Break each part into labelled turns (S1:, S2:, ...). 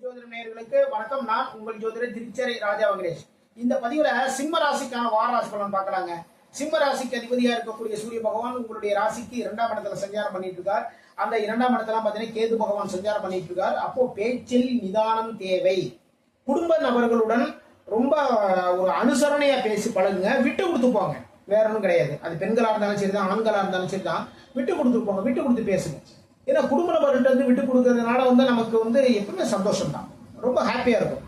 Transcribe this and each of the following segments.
S1: ஜோதிட நேயர்களுக்கு வணக்கம். நான் உங்கள் ஜோதிடர் திருச்சேரை ராஜா வெங்கடேஷ். இந்த பதிவுல சிம்ம ராசிக்கான வார ராசி பலன் பார்க்கலாங்க. சிம்ம ராசிக்கு அதிபதியா இருக்கக்கூடிய சூரிய பகவான் உங்களுடைய ராசிக்கு 2ஆம் இடத்துல சஞ்சாரம் பண்ணிட்டு இருக்கார். அந்த 2ஆம் இடத்துல பாத்தீங்கன்னா கேது பகவான் சஞ்சாரம் பண்ணிட்டு இருக்கார். அப்போ பேச்சில் நிதானம் தேவை. குடும்ப நபர்களுடன் ரொம்ப ஒரு அனுசரணையா பேசி பழகுங்க. விட்டு கொடுத்து போங்க, வேற ஒன்றும் கிடையாது. அது பெண்களா இருந்தாலும் சரிதான், ஆண்களா இருந்தாலும் சரிதான். விட்டு கொடுத்து போங்க, விட்டு கொடுத்து பேசுங்க. ஏன்னா குடும்ப நபர்கிட்ட வந்து விட்டு கொடுக்கறதுனால நமக்கு எப்பவுமே சந்தோஷம் தான், ரொம்ப ஹாப்பியா இருக்கும்.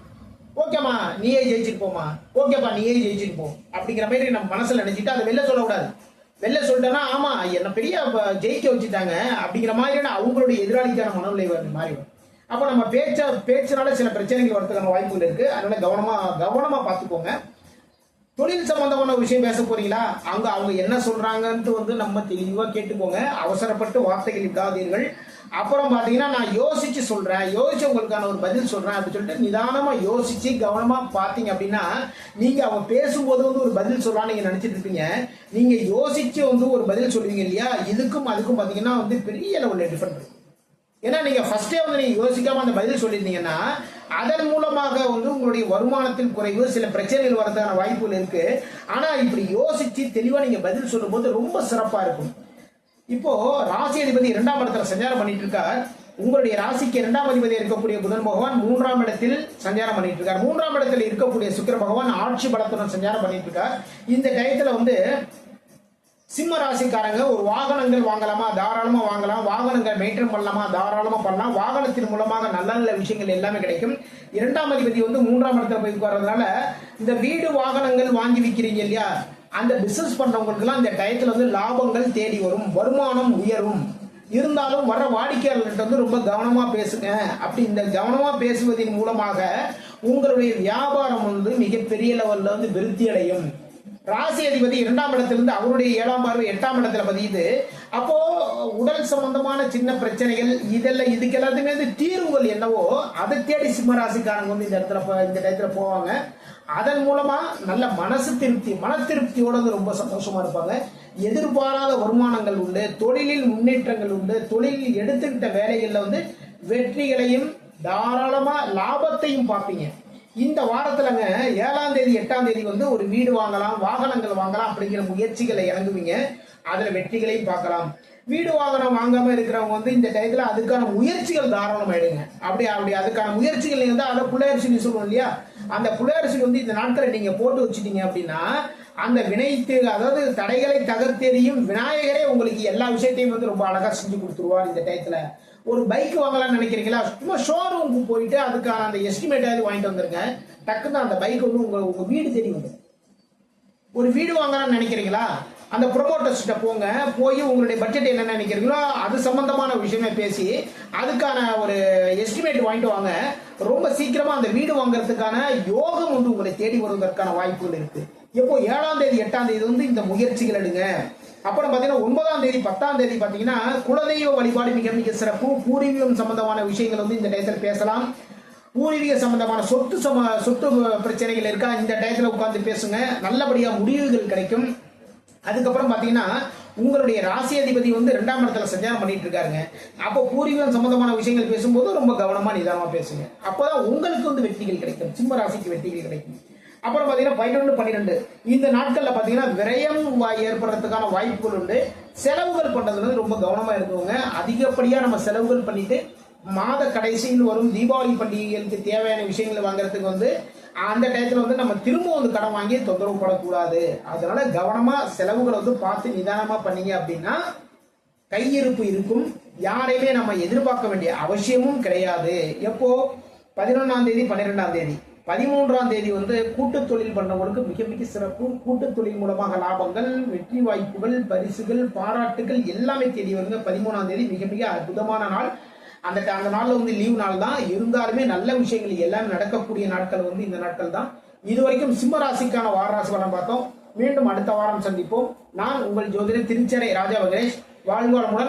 S1: ஓகேம்மா நீயே ஜெயிச்சுட்டு போமா, ஓகேப்பா நீயே ஜெயிச்சுட்டு போ அப்படிங்கிற மாதிரி நம்ம மனசுல நினைச்சிட்டு அதை வெளில சொல்லக்கூடாது. வெளில சொல்லிட்டேன்னா ஆமா என்ன பெரிய ஜெயிக்க வச்சுட்டாங்க அப்படிங்கிற மாதிரியான அவங்களுடைய எதிராளிக்கான மனநிலை மாறிடும். அப்போ நம்ம பேச்சினால சில பிரச்சனைகள் வரதுக்கான வாய்ப்புகள் இருக்கு. அதனால கவனமா பார்த்துக்கோங்க. தொழில் சம்பந்தமான விஷயம் பேச போறீங்களா, அவங்க என்ன சொல்றாங்கன்ட்டு நம்ம தெளிவா கேட்டுக்கோங்க. அவசரப்பட்டு வார்த்தைகள் இல்லாதீர்கள். அப்புறம் பாத்தீங்கன்னா நான் யோசிச்சு சொல்றேன், யோசிச்சு உங்களுக்கான ஒரு பதில் சொல்றேன் அப்படின்னு சொல்லிட்டு நிதானமா யோசிச்சு கவனமா பாத்தீங்க அப்படின்னா நீங்க அவங்க பேசும்போது ஒரு பதில் சொல்லலாம் நீங்க நினைச்சிட்டு இருப்பீங்க. நீங்க யோசிச்சு ஒரு பதில் சொல்லுவீங்க இல்லையா, இதுக்கும் அதுக்கும் பாத்தீங்கன்னா பெரிய லெவல்ல டிஃபரெண்ட் இருக்கு. ஏன்னா நீங்க ஃபர்ஸ்டே நீங்க யோசிக்காம அந்த பதில் சொல்லியிருந்தீங்கன்னா அதன் மூலமாக உங்களுடைய வருமானத்தில் குறைவு, சில பிரச்சனைகள் வரதுக்கான வாய்ப்புகள் இருக்கு. ஆனா இப்படி யோசிச்சு தெளிவா நீங்க பதில் சொல்லும் போது ரொம்ப சிறப்பா இருக்கும். இப்போ ராசி அதிபதி 2ஆம் இடத்துல சஞ்சாரம் பண்ணிட்டு இருக்கார். உங்களுடைய ராசிக்கு 2ஆம் அதிபதி இருக்கக்கூடிய புதன் பகவான் 3ஆம் இடத்தில் சஞ்சாரம் பண்ணிட்டு இருக்கார். 3ஆம் இடத்தில் இருக்கக்கூடிய சுக்கிர பகவான் ஆட்சி பலத்துடன் சஞ்சாரம் பண்ணிட்டு இருக்கார். இந்த டயத்துல சிம்ம ராசிக்காரங்க ஒரு வாகனங்கள் வாங்கலாமா, தாராளமா வாங்கலாம். வாகனங்கள் மெயின்டைன் பண்ணலாமா, தாராளமா பண்ணலாம். வாகனத்தின் மூலமாக நல்ல நல்ல விஷயங்கள் எல்லாமே கிடைக்கும். 2ஆம் அதிபதி 3ஆம் இடத்துல போய் வர்றதுனால இந்த வீடு வாகனங்கள் வாங்கி விற்கிறீங்க இல்லையா, அந்த பிசினஸ் பண்றவங்களுக்கு எல்லாம் இந்த டயத்துல லாபங்கள் தேடி வரும், வருமானம் உயரும். இருந்தாலும் வர வாடிக்கையாளர்கிட்ட ரொம்ப கவனமா பேசுங்க. அப்படி இந்த கவனமா பேசுவதன் மூலமாக உங்களுடைய வியாபாரம் மிகப்பெரிய லெவல்ல விருத்தி அடையும். ராசி அதிபதி 2ஆம் இடத்திலிருந்து அவருடைய 7ஆம் பார்வை 8ஆம் இடத்துல பதியுது. அப்போ உடல் சம்பந்தமான சின்ன பிரச்சனைகள் இதுக்கு எல்லாத்துக்குமே தீர்வுகள் என்னவோ அதை தேடி சிம்ம ராசிக்காரங்க இந்த டயத்துல போவாங்க. அதன் மூலமா நல்ல மன திருப்தியோட ரொம்ப சந்தோஷமா இருப்பாங்க. எதிர்பாராத வருமானங்கள் உண்டு, தொழிலில் முன்னேற்றங்கள் உண்டு, தொழிலில் எடுத்துக்கிட்ட வேலைகள்ல வெற்றிகளையும் தாராளமா லாபத்தையும் பார்ப்பீங்க. இந்த வாரத்துலங்க 7ஆம் தேதி 8ஆம் தேதி ஒரு வீடு வாங்கலாம், வாகனங்கள் வாங்கலாம் அப்படிங்கிற முயற்சிகளை இறங்குவீங்க. அதுல வெற்றிகளையும் பார்க்கலாம். வீடு வாகனம் வாங்காம இருக்கிறவங்க இந்த டயத்துல அதுக்கான முயற்சிகள் தாராளம் ஆயிடுங்க. அப்படி அதுக்கான முயற்சிகள் அதை புள்ளையரிசி சொல்லுவோம் இல்லையா, அந்த புள்ளையரிசி இந்த நாட்களை நீங்க போட்டு வச்சுட்டீங்க அப்படின்னா அந்த அதாவது தடைகளை தகர்த்தெறியும் விநாயகரே உங்களுக்கு எல்லா விஷயத்தையும் ரொம்ப அழகா செஞ்சு கொடுத்துருவார். இந்த டயத்துல ஒரு பைக் வாங்கலாம்னு நினைக்கிறீங்களா, சும்மா ஷோரூமுக்கு போயிட்டு அதுக்கான அந்த எஸ்டிமேட் வாங்கிட்டு வந்துருங்க. டக்குன்னு அந்த பைக் உங்க வீடு தேடி வந்துடும். ஒரு வீடு வாங்கலாம்னு நினைக்கிறீங்களா, அந்த ப்ரொமோட்டர்ஸ்கிட்ட போய் உங்களுடைய பட்ஜெட் என்ன நினைக்கிறீங்களோ அது சம்பந்தமான விஷயமே பேசி அதுக்கான ஒரு எஸ்டிமேட் வாங்கிட்டு வாங்க. ரொம்ப சீக்கிரமா அந்த வீடு வாங்குறதுக்கான யோகம் உங்களை தேடி வருவதற்கான வாய்ப்புகள் இருக்கு. இப்போ 7ஆம் தேதி 8ஆம் தேதி இந்த முயற்சிகள் எடுங்க. அப்புறம் பாத்தீங்கன்னா 9ஆம் தேதி 10ஆம் தேதி பாத்தீங்கன்னா குலதெய்வ வழிபாடு மிக மிக சிறப்பு. பூர்வீகம் சம்பந்தமான விஷயங்கள் இந்த டயத்தில் பேசலாம். பூர்வீக சம்பந்தமான சொத்து பிரச்சனைகள் இருக்கா, இந்த டயத்துல உட்கார்ந்து பேசுங்க, நல்லபடியா முடிவுகள் கிடைக்கும். அதுக்கப்புறம் பாத்தீங்கன்னா உங்களுடைய ராசி அதிபதி 2ஆம் இடத்துல சஞ்சாரம் பண்ணிட்டு இருக்காருங்க. அப்போ பூர்வீகம் சம்பந்தமான விஷயங்கள் பேசும்போது ரொம்ப கவனமா நிதானமா பேசுங்க. அப்பதான் உங்களுக்கு வெற்றிகள் கிடைக்கும், சிம்ம ராசிக்கு வெற்றிகள் கிடைக்கும். அப்புறம் பாத்தீங்கன்னா 11, 12 இந்த நாட்கள்ல பாத்தீங்கன்னா விரயம் ஏற்படுறதுக்கான வாய்ப்புகள் உண்டு. செலவுகள் பண்றதுல ரொம்ப கவனமா இருக்குங்க. அதிகப்படியா நம்ம செலவுகள் பண்ணிட்டு மாத கடைசியில் வரும் தீபாவளி பண்டிகைகளுக்கு தேவையான விஷயங்களை வாங்குறதுக்கு அந்த டயத்துல நம்ம திரும்ப கடன் வாங்கி தொந்தரவு படக்கூடாது. அதனால கவனமா செலவுகளை பார்த்து நிதானமா பண்ணீங்க அப்படின்னா கையிருப்பு இருக்கும். யாரையுமே நம்ம எதிர்பார்க்க வேண்டிய அவசியமும் கிடையாது. எப்போ 11ஆம் தேதி 12ஆம் தேதி 13ஆம் தேதி கூட்டு தொழில் பண்றவங்களுக்கு மிக மிக சிறப்பு. கூட்டு தொழில் மூலமாக லாபங்கள், வெற்றி வாய்ப்புகள், பரிசுகள், பாராட்டுகள் எல்லாமே தேடி வருங்க. 13ஆம் தேதி மிக மிக அற்புதமான நாள். அந்த நாள்ல லீவ் நாள் தான் இருந்தாலுமே நல்ல விஷயங்கள் எல்லாமே நடக்கக்கூடிய நாட்கள் இந்த நாட்கள் தான். இதுவரைக்கும் சிம்ம ராசிக்கான வார ராசி பலன் பார்த்தோம். மீண்டும் அடுத்த வாரம் சந்திப்போம். நான் உங்கள் ஜோதிடர் திருச்சேரை ராஜா வெங்கடேஷ். வாழ்வாளமுடன்.